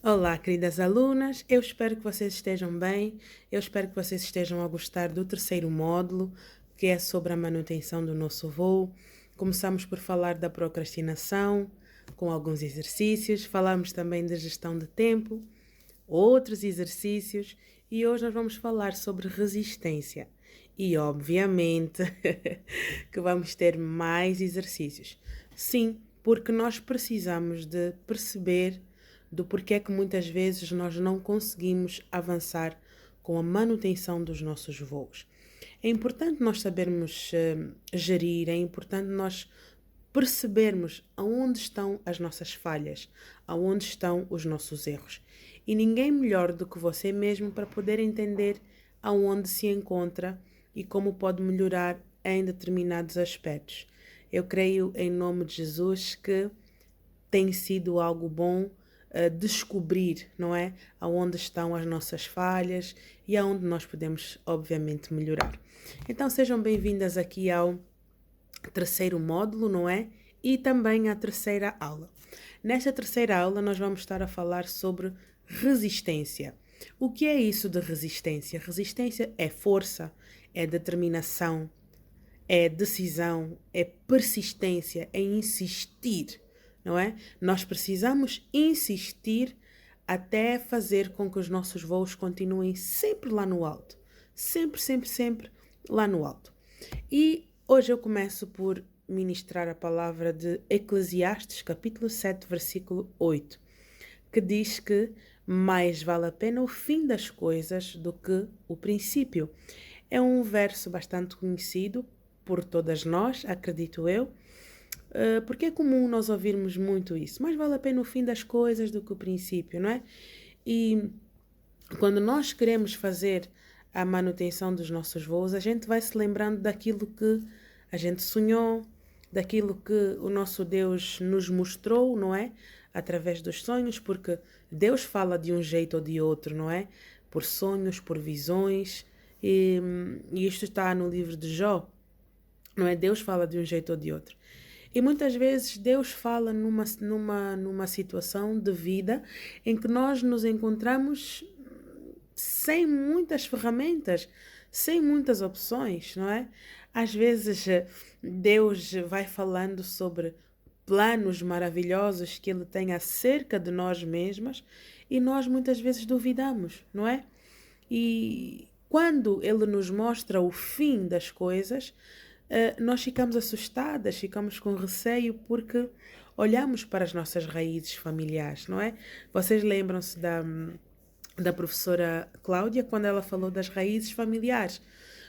Olá, queridas alunas, eu espero que vocês estejam bem, eu espero que vocês estejam a gostar do terceiro módulo, que é sobre a manutenção do nosso voo. Começamos por falar da procrastinação, com alguns exercícios, falamos também da gestão de tempo, outros exercícios, e hoje nós vamos falar sobre resistência. E, obviamente, que vamos ter mais exercícios. Sim, porque nós precisamos de perceber do porquê que muitas vezes nós não conseguimos avançar com a manutenção dos nossos voos. É importante nós sabermos gerir, é importante nós percebermos aonde estão as nossas falhas, aonde estão os nossos erros. E ninguém melhor do que você mesmo para poder entender aonde se encontra e como pode melhorar em determinados aspectos. Eu creio em nome de Jesus que tem sido algo bom descobrir, não é? Aonde estão as nossas falhas e aonde nós podemos, obviamente, melhorar. Então, sejam bem-vindas aqui ao terceiro módulo, não é? E também à terceira aula. Nesta terceira aula, nós vamos estar a falar sobre resistência. O que é isso de resistência? Resistência é força, é determinação, é decisão, é persistência, é insistir, não é? Nós precisamos insistir até fazer com que os nossos voos continuem sempre lá no alto. Sempre, sempre, sempre lá no alto. E hoje eu começo por ministrar a palavra de Eclesiastes, capítulo 7, versículo 8, que diz que mais vale a pena o fim das coisas do que o princípio. É um verso bastante conhecido por todas nós, acredito eu, porque é comum nós ouvirmos muito isso. Mais vale a pena o fim das coisas do que o princípio, não é? E quando nós queremos fazer a manutenção dos nossos voos, a gente vai se lembrando daquilo que a gente sonhou, daquilo que o nosso Deus nos mostrou, não é? Através dos sonhos, porque Deus fala de um jeito ou de outro, não é? Por sonhos, por visões, e isto está no livro de Jó, não é? Deus fala de um jeito ou de outro. E muitas vezes Deus fala numa situação de vida em que nós nos encontramos sem muitas ferramentas, sem muitas opções, não é? Às vezes Deus vai falando sobre planos maravilhosos que Ele tem acerca de nós mesmas e nós muitas vezes duvidamos, não é? E quando Ele nos mostra o fim das coisas, nós ficamos assustadas, ficamos com receio porque olhamos para as nossas raízes familiares, não é? Vocês lembram-se da professora Cláudia quando ela falou das raízes familiares.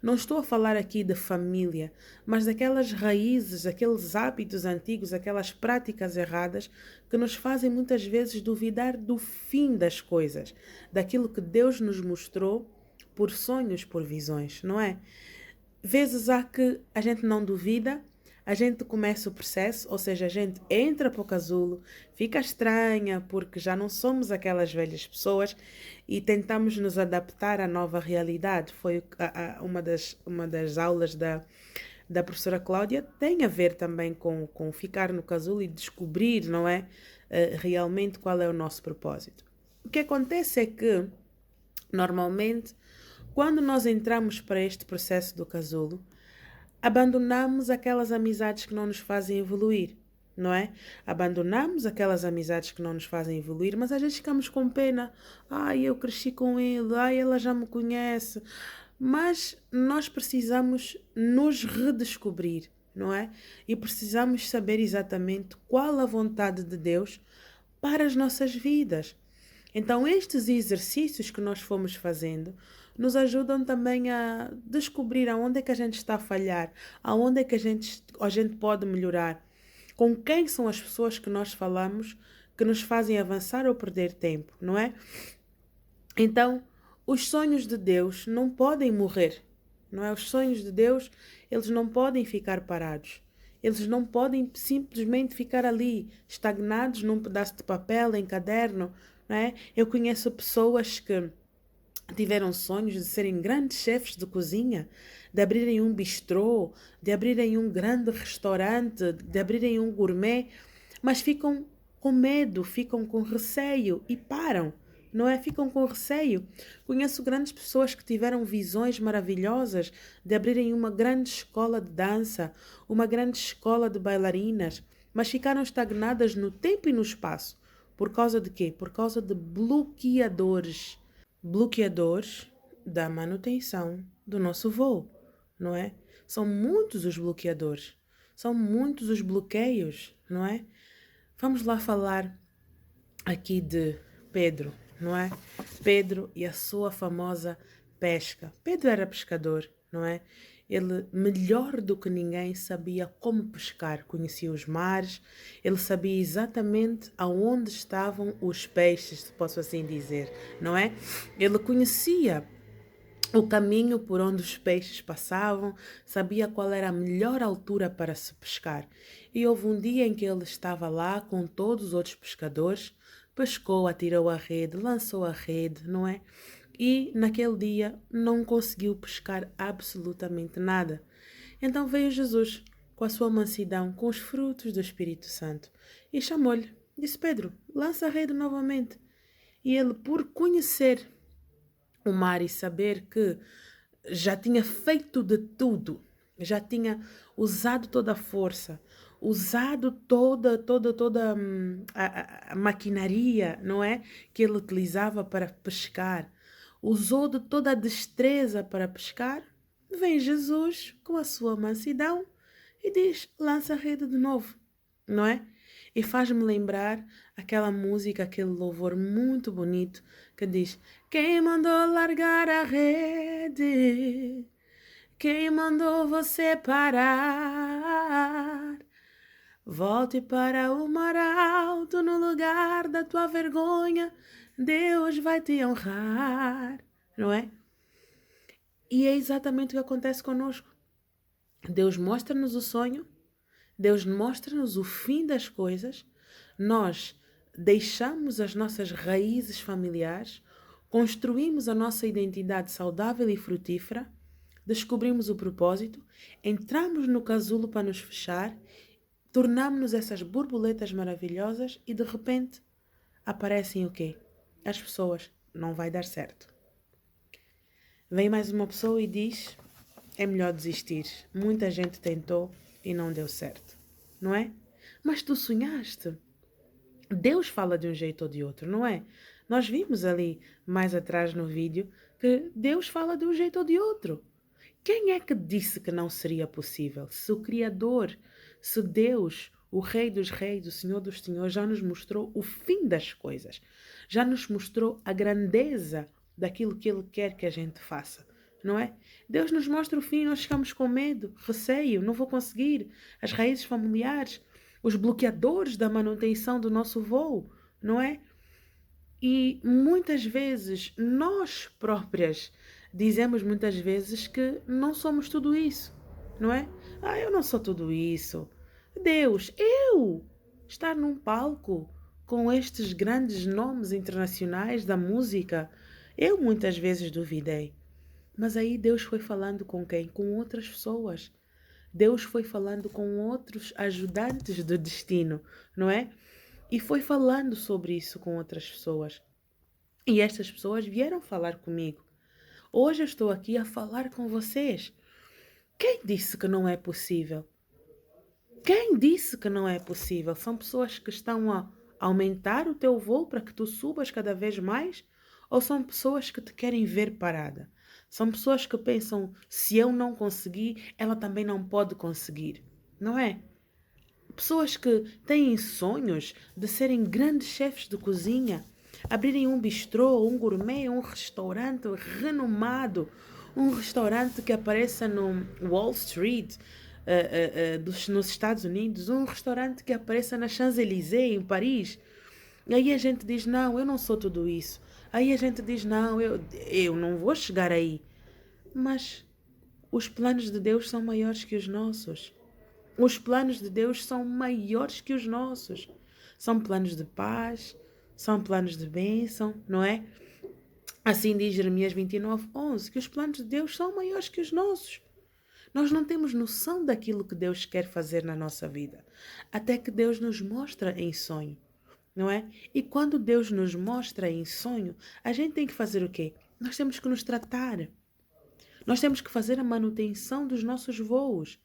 Não estou a falar aqui de família, mas daquelas raízes, aqueles hábitos antigos, aquelas práticas erradas que nos fazem muitas vezes duvidar do fim das coisas, daquilo que Deus nos mostrou por sonhos, por visões, não é? Vezes há que a gente não duvida, a gente começa o processo, ou seja, a gente entra para o casulo, fica estranha porque já não somos aquelas velhas pessoas e tentamos nos adaptar à nova realidade. Foi uma das aulas da professora Cláudia, tem a ver também com ficar no casulo e descobrir, não é? Realmente qual é o nosso propósito. O que acontece é que, normalmente, quando nós entramos para este processo do casulo, abandonamos aquelas amizades que não nos fazem evoluir, não é? Abandonamos aquelas amizades que não nos fazem evoluir, mas às vezes ficamos com pena. Ai, eu cresci com ele, ai, ela já me conhece. Mas nós precisamos nos redescobrir, não é? E precisamos saber exatamente qual a vontade de Deus para as nossas vidas. Então, estes exercícios que nós fomos fazendo nos ajudam também a descobrir aonde é que a gente está a falhar, aonde é que a gente pode melhorar, com quem são as pessoas que nós falamos que nos fazem avançar ou perder tempo, não é? Então, os sonhos de Deus não podem morrer, não é? Os sonhos de Deus, eles não podem ficar parados. Eles não podem simplesmente ficar ali, estagnados num pedaço de papel, em caderno, não é? Eu conheço pessoas que tiveram sonhos de serem grandes chefes de cozinha, de abrirem um bistrô, de abrirem um grande restaurante, de abrirem um gourmet, mas ficam com medo, ficam com receio e param, não é? Ficam com receio. Conheço grandes pessoas que tiveram visões maravilhosas de abrirem uma grande escola de dança, uma grande escola de bailarinas, mas ficaram estagnadas no tempo e no espaço. Por causa de quê? Por causa de bloqueadores. Bloqueadores da manutenção do nosso voo, não é? São muitos os bloqueadores, são muitos os bloqueios, não é? Vamos lá falar aqui de Pedro, não é? Pedro e a sua famosa pesca. Pedro era pescador, não é? Ele, melhor do que ninguém, sabia como pescar, conhecia os mares, ele sabia exatamente aonde estavam os peixes, se posso assim dizer, não é? Ele conhecia o caminho por onde os peixes passavam, sabia qual era a melhor altura para se pescar. E houve um dia em que ele estava lá com todos os outros pescadores, pescou, atirou a rede, lançou a rede, não é? E naquele dia não conseguiu pescar absolutamente nada. Então veio Jesus com a sua mansidão, com os frutos do Espírito Santo, e chamou-lhe. Disse: Pedro, lança a rede novamente. E ele, por conhecer o mar e saber que já tinha feito de tudo, já tinha usado toda a força, usado toda a maquinaria, não é? Que ele utilizava para pescar, usou de toda a destreza para pescar, vem Jesus com a sua mansidão e diz: lança a rede de novo, não é? E faz-me lembrar aquela música, aquele louvor muito bonito que diz: quem mandou largar a rede? Quem mandou você parar? Volte para o mar alto, no lugar da tua vergonha, Deus vai te honrar, não é? E é exatamente o que acontece conosco. Deus mostra-nos o sonho, Deus mostra-nos o fim das coisas, nós deixamos as nossas raízes familiares, construímos a nossa identidade saudável e frutífera, descobrimos o propósito, entramos no casulo para nos fechar, tornamos-nos essas borboletas maravilhosas e de repente aparecem o quê? As pessoas: não vai dar certo. Vem mais uma pessoa e diz: é melhor desistir. Muita gente tentou e não deu certo, não é? Mas tu sonhaste. Deus fala de um jeito ou de outro, não é? Nós vimos ali mais atrás no vídeo que Deus fala de um jeito ou de outro. Quem é que disse que não seria possível? Se o Criador, se Deus, o Rei dos Reis, o Senhor dos Senhores, já nos mostrou o fim das coisas, já nos mostrou a grandeza daquilo que Ele quer que a gente faça, não é? Deus nos mostra o fim, nós ficamos com medo, receio, não vou conseguir, as raízes familiares, os bloqueadores da manutenção do nosso voo, não é? E muitas vezes nós próprias dizemos muitas vezes que não somos tudo isso, não é? Eu não sou tudo isso. Deus, eu estar num palco com estes grandes nomes internacionais da música, eu muitas vezes duvidei. Mas aí Deus foi falando com quem? Com outras pessoas. Deus foi falando com outros ajudantes do destino, não é? E foi falando sobre isso com outras pessoas. E estas pessoas vieram falar comigo. Hoje eu estou aqui a falar com vocês. Quem disse que não é possível? Quem disse que não é possível? São pessoas que estão a aumentar o teu voo para que tu subas cada vez mais? Ou são pessoas que te querem ver parada? São pessoas que pensam: se eu não conseguir, ela também não pode conseguir. Não é? Pessoas que têm sonhos de serem grandes chefes de cozinha, abrirem um bistrô, um gourmet, um restaurante renomado, um restaurante que apareça no Wall Street, nos Estados Unidos, um restaurante que apareça na Champs-Élysées, em Paris. E aí a gente diz: não, eu não sou tudo isso. Aí a gente diz: não, eu não vou chegar aí. Mas os planos de Deus são maiores que os nossos. Os planos de Deus são maiores que os nossos. São planos de paz, são planos de bênção, não é? Assim diz Jeremias 29:11, que os planos de Deus são maiores que os nossos. Nós não temos noção daquilo que Deus quer fazer na nossa vida, até que Deus nos mostra em sonho. não é? E quando Deus nos mostra em sonho, a gente tem que fazer o quê? Nós temos que nos tratar. Nós temos que fazer a manutenção dos nossos voos,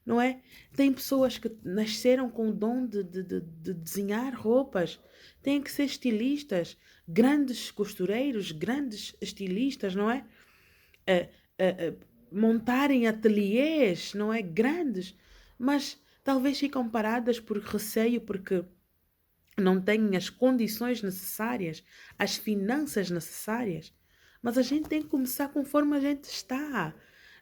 não é? Tem pessoas que nasceram com o dom de desenhar roupas, têm que ser estilistas, grandes costureiros, grandes estilistas, não é? Eh, montarem ateliês, não é? Grandes, mas talvez ficam paradas por receio, porque não têm as condições necessárias, as finanças necessárias. Mas a gente tem que começar conforme a gente está.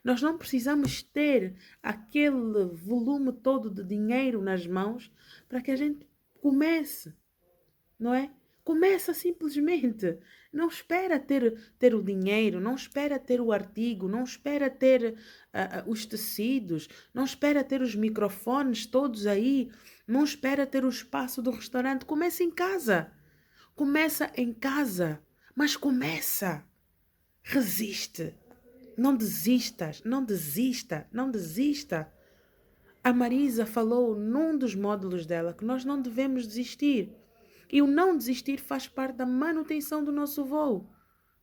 Nós não precisamos ter aquele volume todo de dinheiro nas mãos para que a gente comece, não é? Começa simplesmente. Não espera ter o dinheiro, não espera ter o artigo, não espera ter os tecidos, não espera ter os microfones todos aí, não espera ter o espaço do restaurante. Começa em casa. Começa em casa. Mas começa. Resiste. Não desistas, não desista, não desista. A Marisa falou num dos módulos dela que nós não devemos desistir. E o não desistir faz parte da manutenção do nosso voo,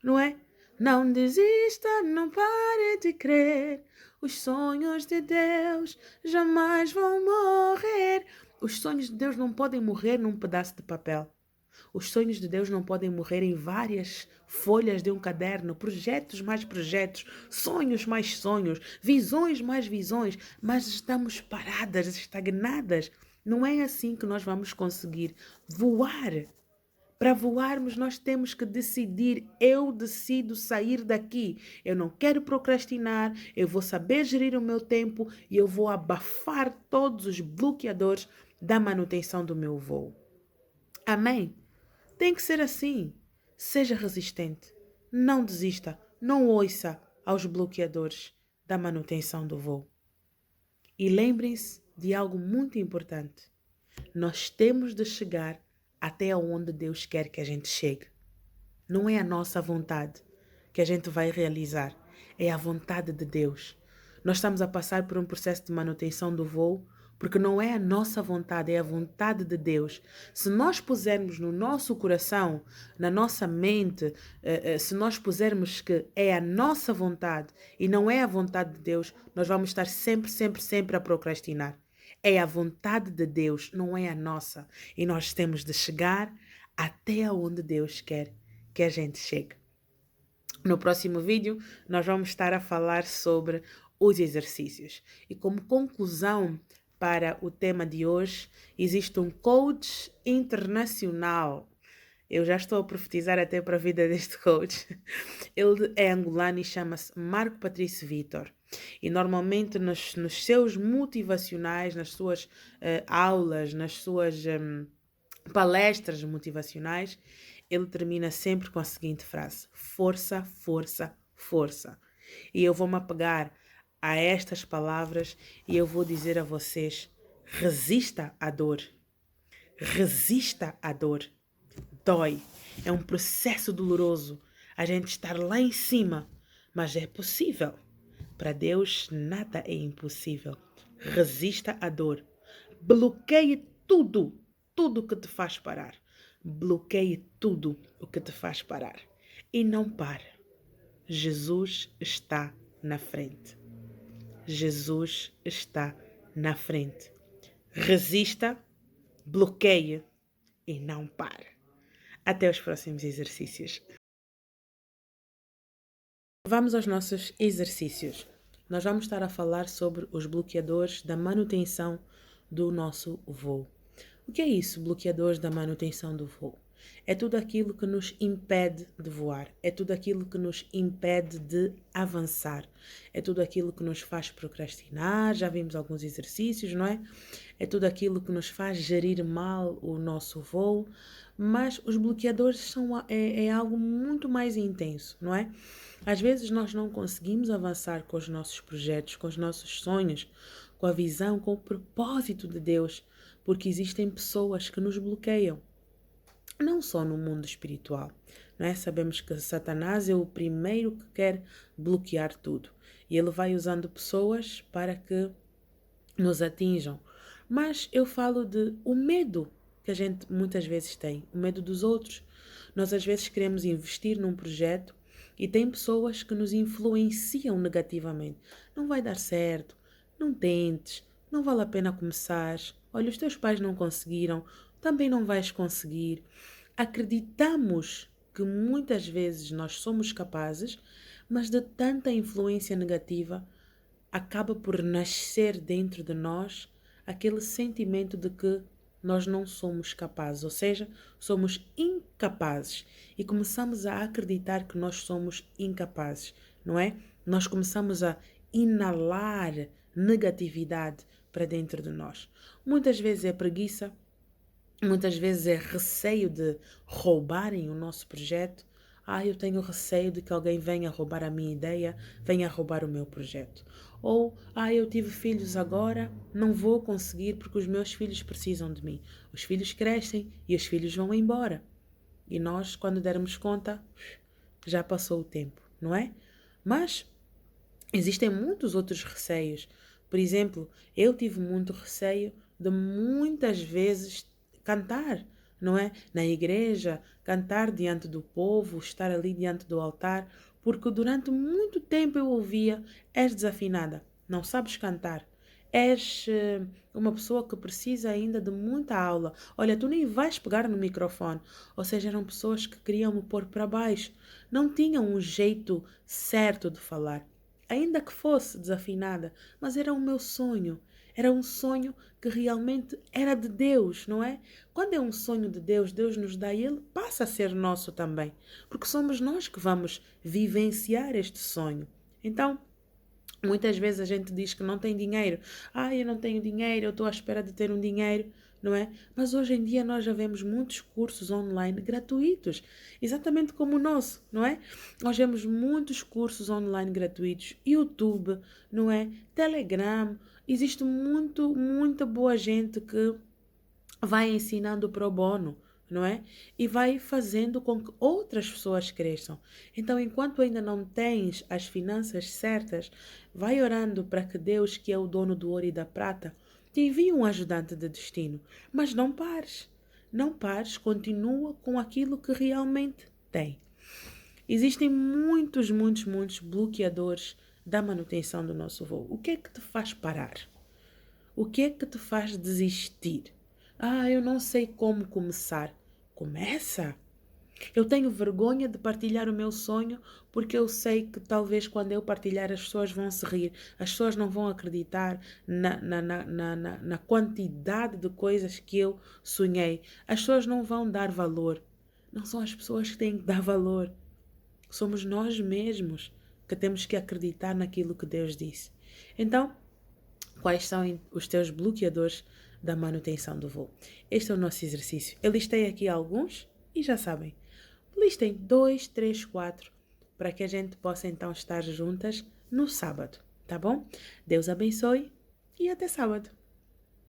não é? Não desista, não pare de crer. Os sonhos de Deus jamais vão morrer. Os sonhos de Deus não podem morrer num pedaço de papel. Os sonhos de Deus não podem morrer em várias folhas de um caderno, projetos mais projetos, sonhos mais sonhos, visões mais visões, mas estamos paradas, estagnadas. Não é assim que nós vamos conseguir voar. Para voarmos, nós temos que decidir. Eu decido sair daqui. Eu não quero procrastinar. Eu vou saber gerir o meu tempo e eu vou abafar todos os bloqueadores da manutenção do meu voo. Amém? Tem que ser assim. Seja resistente. Não desista. Não ouça aos bloqueadores da manutenção do voo. E lembrem-se de algo muito importante. Nós temos de chegar até onde Deus quer que a gente chegue. Não é a nossa vontade que a gente vai realizar. É a vontade de Deus. Nós estamos a passar por um processo de manutenção do voo porque não é a nossa vontade, é a vontade de Deus. Se nós pusermos no nosso coração, na nossa mente, se nós pusermos que é a nossa vontade e não é a vontade de Deus, nós vamos estar sempre, sempre, sempre a procrastinar. É a vontade de Deus, não é a nossa. E nós temos de chegar até onde Deus quer que a gente chegue. No próximo vídeo, nós vamos estar a falar sobre os exercícios. E como conclusão para o tema de hoje, existe um coach internacional. Eu já estou a profetizar até para a vida deste coach. Ele é angolano e chama-se Marco Patrício Vitor. E normalmente nos seus motivacionais, nas suas aulas, nas suas palestras motivacionais, ele termina sempre com a seguinte frase: força, força, força. E eu vou-me apegar a estas palavras e eu vou dizer a vocês: resista à dor. Resista à dor. Dói. É um processo doloroso a gente estar lá em cima, mas é possível. Para Deus nada é impossível. Resista à dor. Bloqueie tudo que te faz parar. Bloqueie tudo o que te faz parar. E não pare. Jesus está na frente. Jesus está na frente. Resista, bloqueie e não pare. Até os próximos exercícios. Vamos aos nossos exercícios. Nós vamos estar a falar sobre os bloqueadores da manutenção do nosso voo. O que é isso, bloqueadores da manutenção do voo? É tudo aquilo que nos impede de voar, é tudo aquilo que nos impede de avançar, é tudo aquilo que nos faz procrastinar, já vimos alguns exercícios, não é? É tudo aquilo que nos faz gerir mal o nosso voo, mas os bloqueadores é algo muito mais intenso, não é? Às vezes nós não conseguimos avançar com os nossos projetos, com os nossos sonhos, com a visão, com o propósito de Deus, porque existem pessoas que nos bloqueiam. Não só no mundo espiritual, não é? Sabemos que Satanás é o primeiro que quer bloquear tudo. E ele vai usando pessoas para que nos atinjam. Mas eu falo de o medo. que a gente muitas vezes tem? O medo dos outros. Nós às vezes queremos investir num projeto e tem pessoas que nos influenciam negativamente. Não vai dar certo, não tentes, não vale a pena começar. Olha, os teus pais não conseguiram, também não vais conseguir. Acreditamos que muitas vezes nós somos capazes, mas de tanta influência negativa acaba por nascer dentro de nós aquele sentimento de que nós não somos capazes, ou seja, somos incapazes e começamos a acreditar que nós somos incapazes, não é? Nós começamos a inalar negatividade para dentro de nós. Muitas vezes é preguiça, muitas vezes é receio de roubarem o nosso projeto. Eu tenho receio de que alguém venha roubar a minha ideia, venha roubar o meu projeto. Ou, eu tive filhos agora, não vou conseguir porque os meus filhos precisam de mim. Os filhos crescem e os filhos vão embora. E nós, quando dermos conta, já passou o tempo, não é? Mas existem muitos outros receios. Por exemplo, eu tive muito receio de muitas vezes cantar, não é? Na igreja, cantar diante do povo, estar ali diante do altar, porque durante muito tempo eu ouvia: és desafinada, não sabes cantar. És uma pessoa que precisa ainda de muita aula. Olha, tu nem vais pegar no microfone. Ou seja, eram pessoas que queriam me pôr para baixo. Não tinham um jeito certo de falar. Ainda que fosse desafinada, mas era o meu sonho. Era um sonho que realmente era de Deus, não é? Quando é um sonho de Deus, Deus nos dá e ele passa a ser nosso também. Porque somos nós que vamos vivenciar este sonho. Então, muitas vezes a gente diz que não tem dinheiro. Eu não tenho dinheiro, eu estou à espera de ter um dinheiro, não é? Mas hoje em dia nós já vemos muitos cursos online gratuitos, exatamente como o nosso, não é? Nós vemos muitos cursos online gratuitos, YouTube, não é? Telegram, existe muita boa gente que vai ensinando pro bono, não é? E vai fazendo com que outras pessoas cresçam. Então, enquanto ainda não tens as finanças certas, vai orando para que Deus, que é o dono do ouro e da prata, te envie um ajudante de destino. Mas não pares. Não pares, continua com aquilo que realmente tem. Existem muitos bloqueadores da manutenção do nosso voo. O que é que te faz parar? O que é que te faz desistir? Eu não sei como começar. Começa! Eu tenho vergonha de partilhar o meu sonho porque eu sei que talvez quando eu partilhar as pessoas vão se rir, as pessoas não vão acreditar na quantidade de coisas que eu sonhei. As pessoas não vão dar valor. Não são as pessoas que têm que dar valor. Somos nós mesmos que temos que acreditar naquilo que Deus disse. Então, quais são os teus bloqueadores da manutenção do voo? Este é o nosso exercício. Eu listei aqui alguns e já sabem. Listem 2, 3, 4 para que a gente possa então estar juntas no sábado, tá bom? Deus abençoe e até sábado.